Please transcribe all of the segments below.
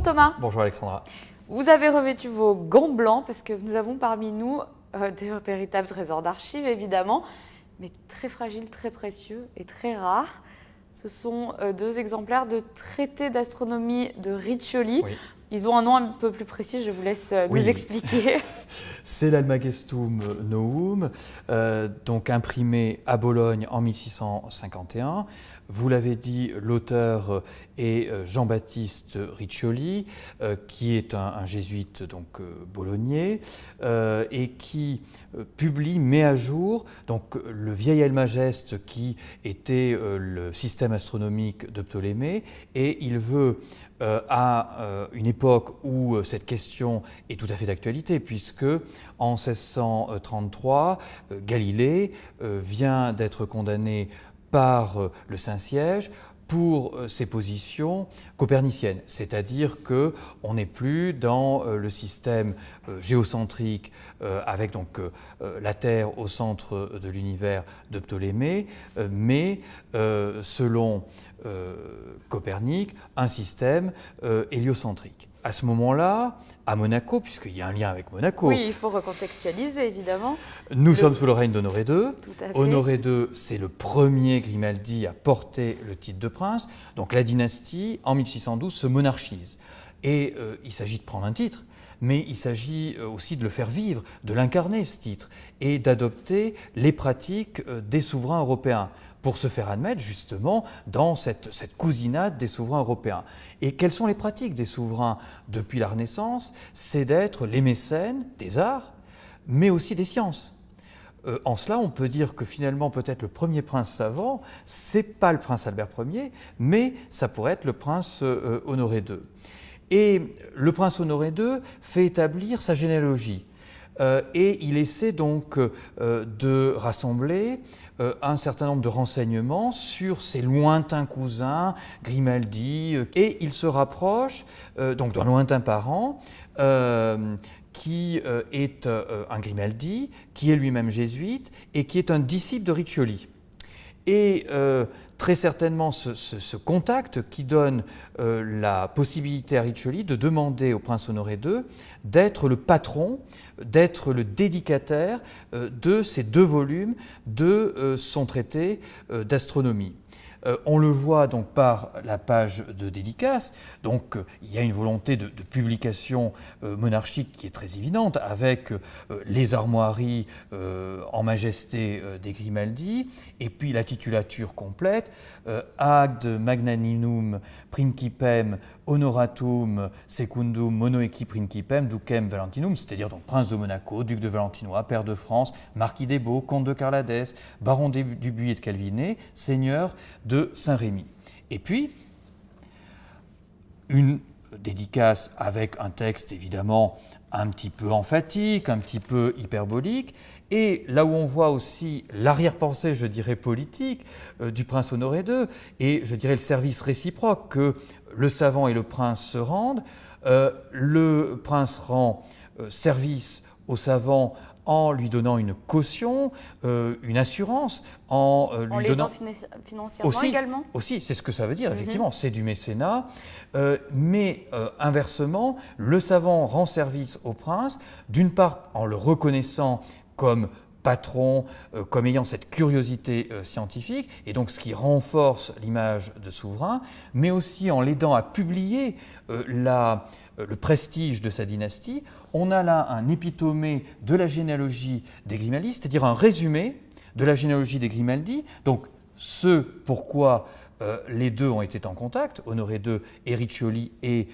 Thomas. Bonjour Alexandra. Vous avez revêtu vos gants blancs parce que nous avons parmi nous des véritables trésors d'archives évidemment, mais très fragiles, très précieux et très rares. Ce sont deux exemplaires de traités d'astronomie de Riccioli. Oui. Ils ont un nom un peu plus précis, je vous laisse nous expliquer. C'est l'Almagestum Novum, donc imprimé à Bologne en 1651. Vous l'avez dit, l'auteur est Jean-Baptiste Riccioli, qui est un jésuite donc bolognais, et qui met à jour donc le vieil Almageste qui était le système astronomique de Ptolémée, et il veut à une époque où cette question est tout à fait d'actualité, puisque en 1633, Galilée vient d'être condamné par le Saint-Siège pour ses positions coperniciennes, c'est-à-dire qu'on n'est plus dans le système géocentrique avec donc la Terre au centre de l'univers de Ptolémée, mais selon Copernic, un système héliocentrique. À ce moment-là, à Monaco, puisqu'il y a un lien avec Monaco. Oui, il faut recontextualiser évidemment. Nous sommes sous le règne d'Honoré II. Tout à fait. Honoré II, c'est le premier Grimaldi à porter le titre de prince. Donc la dynastie, en 1612, se monarchise. Et il s'agit de prendre un titre, mais il s'agit aussi de le faire vivre, de l'incarner ce titre, et d'adopter les pratiques des souverains européens, pour se faire admettre justement dans cette cousinade des souverains européens. Et quelles sont les pratiques des souverains depuis la Renaissance? C'est d'être les mécènes des arts, mais aussi des sciences. En cela, on peut dire que finalement, peut-être le premier prince savant, c'est pas le prince Albert Ier, mais ça pourrait être le prince Honoré II. Et le prince Honoré II fait établir sa généalogie. Et il essaie donc de rassembler un certain nombre de renseignements sur ses lointains cousins, Grimaldi, et il se rapproche donc d'un lointain parent qui est un Grimaldi, qui est lui-même jésuite et qui est un disciple de Riccioli. Et très certainement ce contact qui donne la possibilité à Riccioli de demander au prince Honoré II d'être le patron, d'être le dédicataire de ces 2 volumes de son traité d'astronomie. On le voit donc par la page de dédicace, donc il y a une volonté de publication monarchique qui est très évidente, avec les armoiries en majesté des Grimaldi, et puis la titulature complète, ad magnaninum principem honoratum secundum monoequi principem ducem Valentinum, c'est-à-dire donc prince de Monaco, duc de Valentinois, pair de France, marquis des Baux, comte de Carladès, baron du Buis et de Calvinet, seigneur de Saint-Rémy. Et puis, une dédicace avec un texte évidemment un petit peu emphatique, un petit peu hyperbolique, et là où on voit aussi l'arrière-pensée, je dirais, politique du prince Honoré II, et je dirais le service réciproque que le savant et le prince se rendent, le prince rend service au savant en lui donnant une caution, une assurance, en lui donnant financièrement aussi, également. Aussi, c'est ce que ça veut dire, effectivement, c'est du mécénat, mais inversement, le savant rend service au prince, d'une part en le reconnaissant comme patron, comme ayant cette curiosité scientifique, et donc ce qui renforce l'image de souverain, mais aussi en l'aidant à publier le prestige de sa dynastie. On a là un épitomé de la généalogie des Grimaldi, c'est-à-dire un résumé de la généalogie des Grimaldi, donc ce pourquoi les 2 ont été en contact, Honoré II et Riccioli, et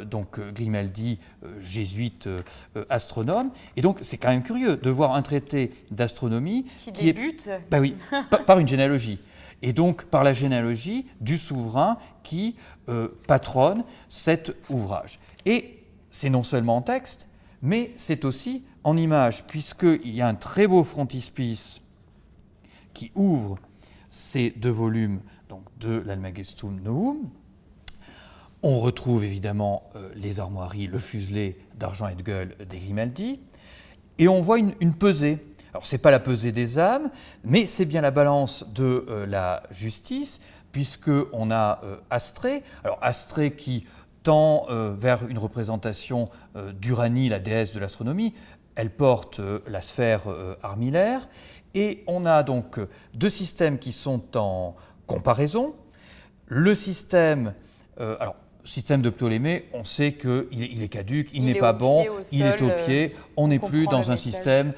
donc Grimaldi, jésuite astronome. Et donc c'est quand même curieux de voir un traité d'astronomie qui débute par une généalogie. Et donc par la généalogie du souverain qui patronne cet ouvrage. Et c'est non seulement en texte, mais c'est aussi en image, puisqu'il y a un très beau frontispice qui ouvre ces 2 volumes donc, de l'Almagestum Novum. On retrouve évidemment les armoiries, le fuselé d'argent et de gueules des Grimaldi, et on voit une pesée. Alors ce n'est pas la pesée des âmes, mais c'est bien la balance de la justice, puisqu'on a Astrée. Alors Astrée qui tend vers une représentation d'Uranie, la déesse de l'astronomie. Elle porte la sphère armillaire. Et on a donc deux systèmes qui sont en comparaison. Le système, système de Ptolémée, on sait qu'il est caduque, il n'est pas bon, il est au pied, on n'est plus dans un système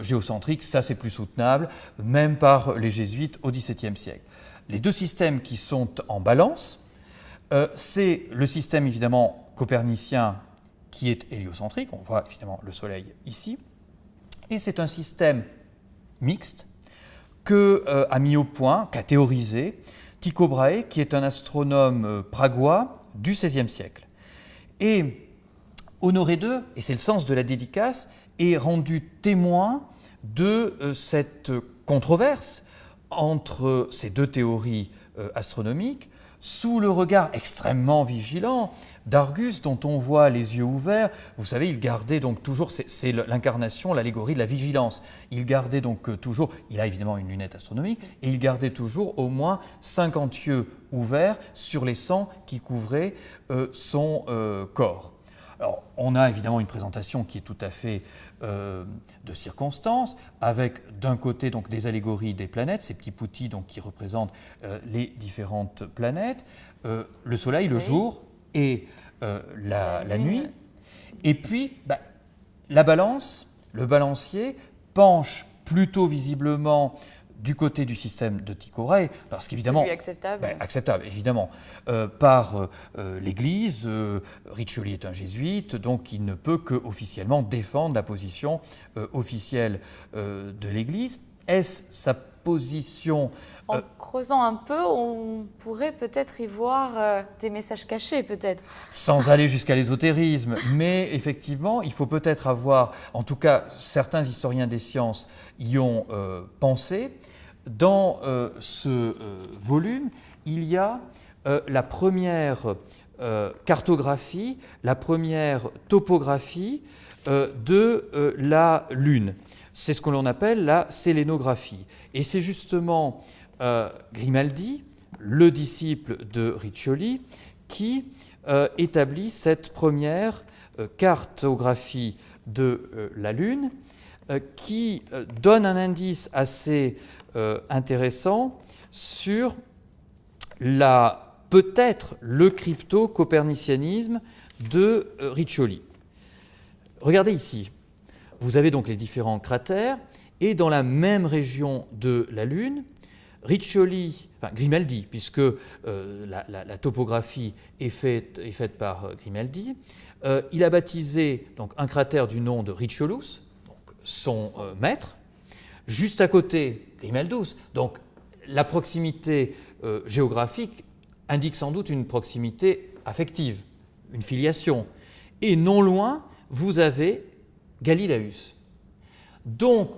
géocentrique, ça c'est plus soutenable, même par les jésuites au XVIIe siècle. Les deux systèmes qui sont en balance, c'est le système évidemment copernicien qui est héliocentrique, on voit évidemment le Soleil ici, et c'est un système mixte qu'a mis au point, qu'a théorisé Tycho Brahe, qui est un astronome pragois du XVIe siècle. Et Honoré II, et c'est le sens de la dédicace, est rendu témoin de cette controverse entre ces deux théories astronomiques, sous le regard extrêmement vigilant d'Argus, dont on voit les yeux ouverts. Vous savez, il gardait donc toujours, c'est l'incarnation, l'allégorie de la vigilance. Il gardait donc toujours, il a évidemment une lunette astronomique, et il gardait toujours au moins 50 yeux ouverts sur les 100 qui couvraient son corps. Alors, on a évidemment une présentation qui est tout à fait de circonstance, avec d'un côté donc des allégories des planètes, ces petits poutis donc qui représentent les différentes planètes, le Soleil, le jour et la nuit. Et puis, la balance, le balancier penche plutôt visiblement du côté du système de Tycho Brahe, parce qu'évidemment, acceptable évidemment, par l'Église. Riccioli est un jésuite, donc il ne peut qu'officiellement défendre la position officielle de l'Église. Est-ce sa position En creusant un peu, on pourrait peut-être y voir des messages cachés, peut-être. Sans aller jusqu'à l'ésotérisme, mais effectivement, il faut peut-être avoir, en tout cas, certains historiens des sciences y ont pensé. Dans ce volume, il y a la première cartographie, la première topographie de la Lune. C'est ce que l'on appelle la sélénographie. Et c'est justement Grimaldi, le disciple de Riccioli, qui établit cette première cartographie de la Lune, qui donne un indice assez intéressant sur peut-être le crypto-copernicianisme de Riccioli. Regardez ici, vous avez donc les différents cratères, et dans la même région de la Lune, Grimaldi, puisque la topographie est faite par Grimaldi, il a baptisé donc, un cratère du nom de Ricciolus, donc son maître, juste à côté Grimaldus. Donc la proximité géographique indique sans doute une proximité affective, une filiation. Et non loin, vous avez Galilaeus. Donc,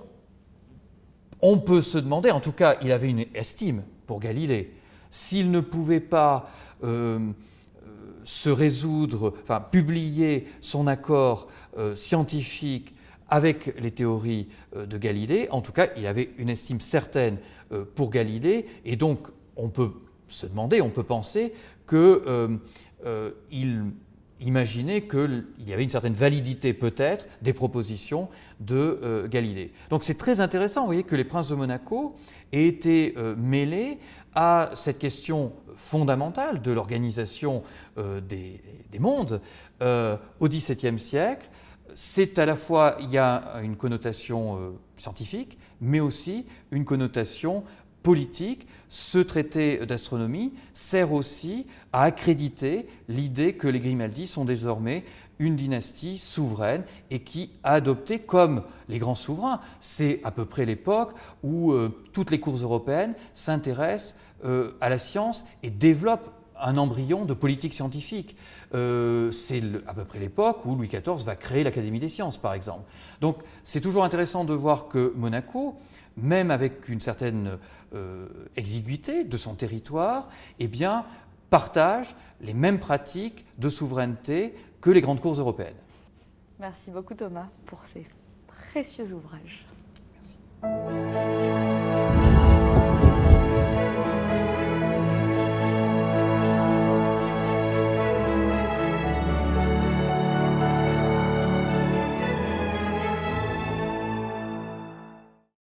on peut se demander, en tout cas, il avait une estime pour Galilée. S'il ne pouvait pas se résoudre, publier son accord scientifique avec les théories de Galilée, en tout cas, il avait une estime certaine pour Galilée, et donc on peut se demander, on peut penser qu'il imaginait qu'il y avait une certaine validité peut-être des propositions de Galilée. Donc c'est très intéressant, vous voyez, que les princes de Monaco aient été mêlés à cette question fondamentale de l'organisation des mondes au XVIIe siècle. C'est à la fois, il y a une connotation scientifique, mais aussi une connotation politique. Ce traité d'astronomie sert aussi à accréditer l'idée que les Grimaldi sont désormais une dynastie souveraine et qui a adopté, comme les grands souverains, c'est à peu près l'époque où toutes les cours européennes s'intéressent à la science et développent un embryon de politique scientifique. C'est à peu près l'époque où Louis XIV va créer l'Académie des sciences, par exemple. Donc c'est toujours intéressant de voir que Monaco, même avec une certaine exiguïté de son territoire, eh bien, partage les mêmes pratiques de souveraineté que les grandes cours européennes. Merci beaucoup Thomas pour ces précieux ouvrages.